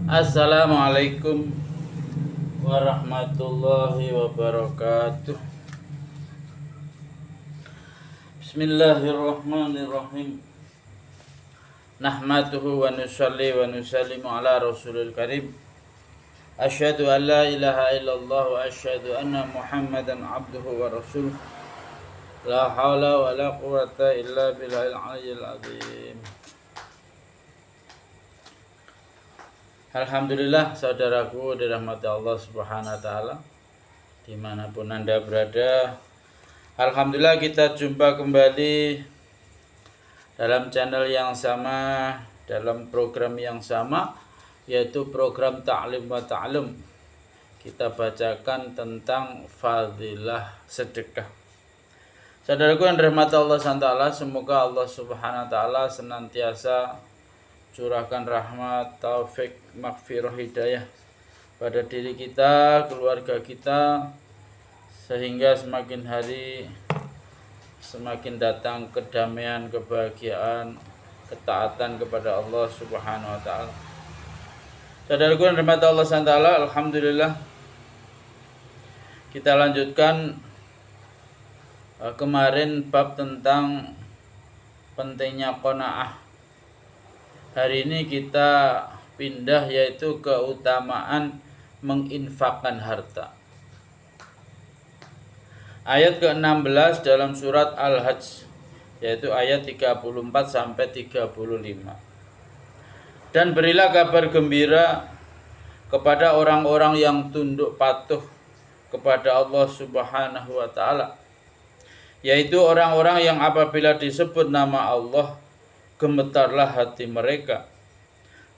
Assalamualaikum warahmatullahi wabarakatuh. Bismillahirrahmanirrahim. Nahmaduhu wa nusalli wa nusallimu ala rasulil karim. Asyhadu an la ilaha illallah wa asyhadu anna Muhammadan abduhu wa rasuluh. La haula wa la quwwata illa billahil aliyyil azim. Alhamdulillah, saudaraku dirahmati Allah Subhanahu wa taala dimanapun Anda berada. Alhamdulillah kita jumpa kembali dalam channel yang sama, dalam program yang sama, yaitu program Ta'lim wa Ta'lum. Kita bacakan tentang fadilah sedekah. Saudaraku yang dirahmati Allah Subhanahu wa taala, semoga Allah Subhanahu wa taala senantiasa curahkan rahmat, taufik, maghfirah, hidayah pada diri kita, keluarga kita, sehingga semakin hari semakin datang kedamaian, kebahagiaan, ketaatan kepada Allah Subhanahu wa taala. Saudaraku yang dirahmati Allah Subhanahu wa taala, alhamdulillah kita lanjutkan kemarin bab tentang pentingnya qanaah. Hari ini kita pindah yaitu keutamaan menginfakkan harta. Ayat ke-16 dalam surat Al-Hajj, yaitu ayat 34 sampai 35. Dan berilah kabar gembira kepada orang-orang yang tunduk patuh kepada Allah Subhanahu wa taala, yaitu orang-orang yang apabila disebut nama Allah gemetarlah hati mereka.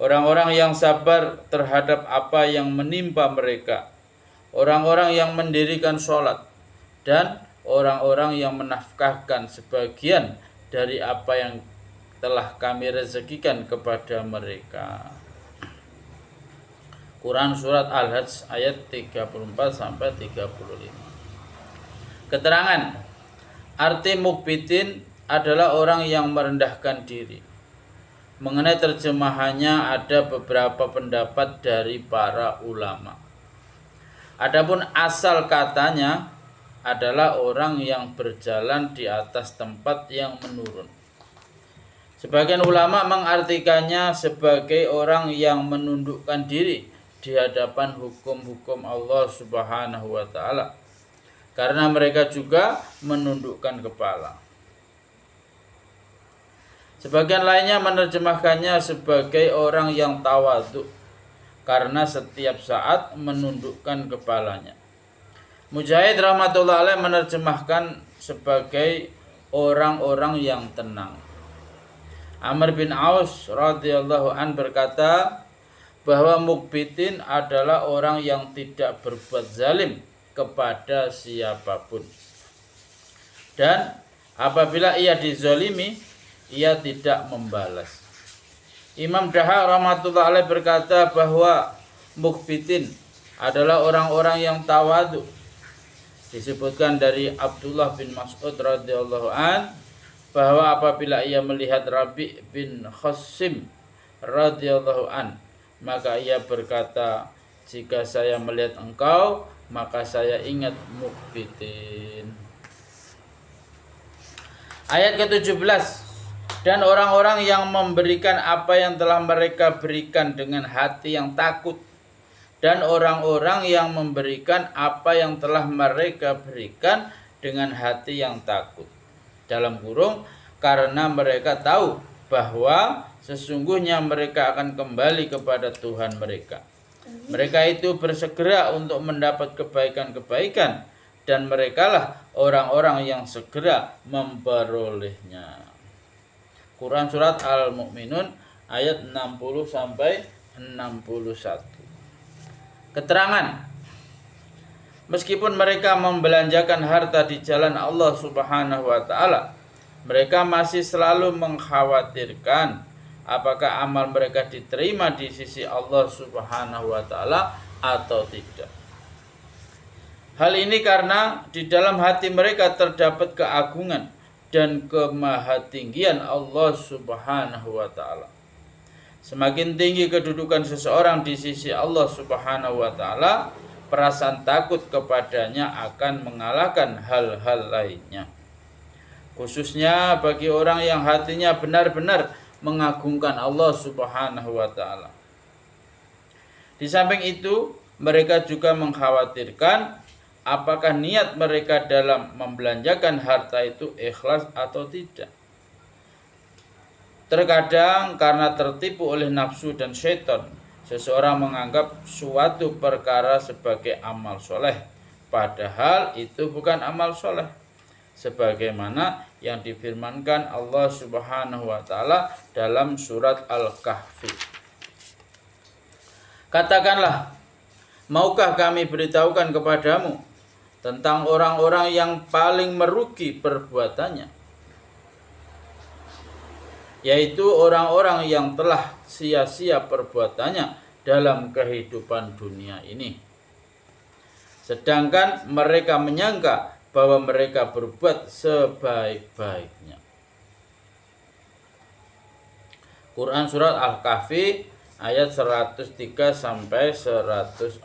Orang-orang yang sabar terhadap apa yang menimpa mereka. Orang-orang yang mendirikan sholat. Dan orang-orang yang menafkahkan sebagian dari apa yang telah kami rezekikan kepada mereka. Quran surat Al-Hajj ayat 34 sampai 35. Keterangan arti mukbitin adalah orang yang merendahkan diri. Mengenai terjemahannya ada beberapa pendapat dari para ulama. Adapun asal katanya adalah orang yang berjalan di atas tempat yang menurun. Sebagian ulama mengartikannya sebagai orang yang menundukkan diri di hadapan hukum-hukum Allah Subhanahu wa taala, karena mereka juga menundukkan kepala. Sebagian lainnya menerjemahkannya sebagai orang yang tawadhu, karena setiap saat menundukkan kepalanya. Mujahid rahmatullah alaih menerjemahkan sebagai orang-orang yang tenang. Amr bin Aus radhiyallahu an berkata bahwa mukbitin adalah orang yang tidak berbuat zalim kepada siapapun, dan apabila ia dizalimi ia tidak membalas. Imam Dahak rahmatullah alaih berkata bahwa mukbitin adalah orang-orang yang tawadhu. Disebutkan dari Abdullah bin Mas'ud radhiyallahu an bahwa apabila ia melihat Rabi' bin Khasim radhiyallahu an, maka ia berkata, jika saya melihat engkau, maka saya ingat mukbitin. Ayat ke-17, dan orang-orang yang memberikan apa yang telah mereka berikan dengan hati yang takut, dan orang-orang yang memberikan apa yang telah mereka berikan dengan hati yang takut. Dalam kurung, karena mereka tahu bahwa sesungguhnya mereka akan kembali kepada Tuhan mereka. Mereka itu bersegera untuk mendapat kebaikan-kebaikan, dan merekalah orang-orang yang segera memperolehnya. Quran surat Al-Mu'minun ayat 60 sampai 61. Keterangan, meskipun mereka membelanjakan harta di jalan Allah Subhanahu wa taala, mereka masih selalu mengkhawatirkan apakah amal mereka diterima di sisi Allah Subhanahu wa taala atau tidak. Hal ini karena di dalam hati mereka terdapat keagungan dan kemahatinggian Allah Subhanahu wa taala. Semakin tinggi kedudukan seseorang di sisi Allah Subhanahu wa taala, perasaan takut kepadanya akan mengalahkan hal-hal lainnya. Khususnya bagi orang yang hatinya benar-benar mengagungkan Allah Subhanahu wa taala. Di samping itu, mereka juga mengkhawatirkan apakah niat mereka dalam membelanjakan harta itu ikhlas atau tidak. Terkadang karena tertipu oleh nafsu dan syaitan, seseorang menganggap suatu perkara sebagai amal soleh, padahal itu bukan amal soleh. Sebagaimana yang difirmankan Allah Subhanahu wa taala dalam surat Al-Kahfi. Katakanlah, maukah kami beritahukan kepadamu tentang orang-orang yang paling merugi perbuatannya, yaitu orang-orang yang telah sia-sia perbuatannya dalam kehidupan dunia ini, sedangkan mereka menyangka bahwa mereka berbuat sebaik-baiknya. Quran surat Al-Kahfi ayat 103 sampai 104.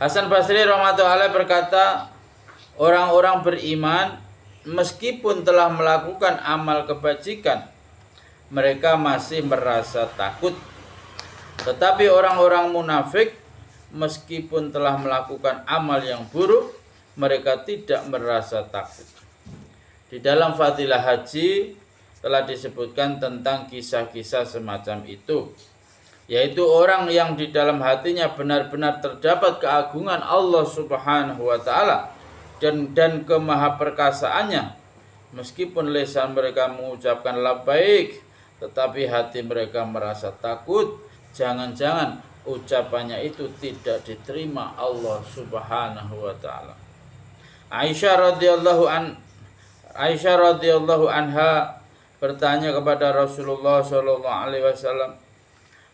Hasan Basri rahmatullahi berkata, orang-orang beriman meskipun telah melakukan amal kebajikan, mereka masih merasa takut. Tetapi orang-orang munafik meskipun telah melakukan amal yang buruk, mereka tidak merasa takut. Di dalam Fadilah Haji telah disebutkan tentang kisah-kisah semacam itu, yaitu orang yang di dalam hatinya benar-benar terdapat keagungan Allah Subhanahu wa taala dan kemahaperkasaannya, meskipun lisan mereka mengucapkan labbaik, tetapi hati mereka merasa takut, jangan-jangan ucapannya itu tidak diterima Allah Subhanahu wa taala. Aisyah radhiyallahu anha bertanya kepada Rasulullah sallallahu alaihi wasallam,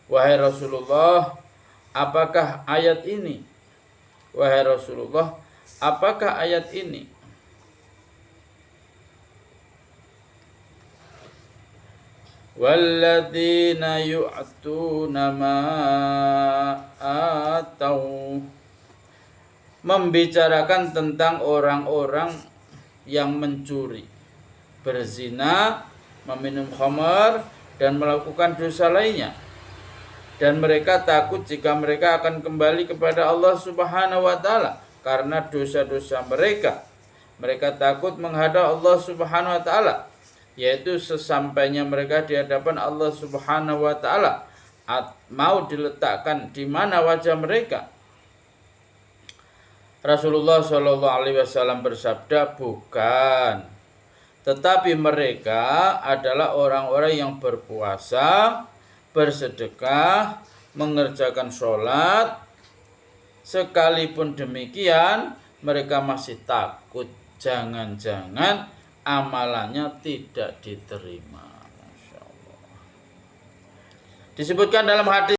"Wahai Rasulullah, apakah ayat ini? Wahai Rasulullah, apakah ayat ini?" Walladzina yu'tuna ma atau, membicarakan tentang orang-orang yang mencuri, berzina, meminum khamar, dan melakukan dosa lainnya. Dan mereka takut jika mereka akan kembali kepada Allah Subhanahu wa taala karena dosa-dosa mereka. Mereka takut menghadap Allah Subhanahu wa taala, yaitu sesampainya mereka di hadapan Allah Subhanahu wa taala mau diletakkan di mana wajah mereka. Rasulullah Shallallahu alaihi wasallam bersabda, bukan, tetapi mereka adalah orang-orang yang berpuasa, bersedekah, mengerjakan sholat. Sekalipun demikian, mereka masih takut jangan-jangan amalannya tidak diterima. Masya Allah. Disebutkan dalam hadis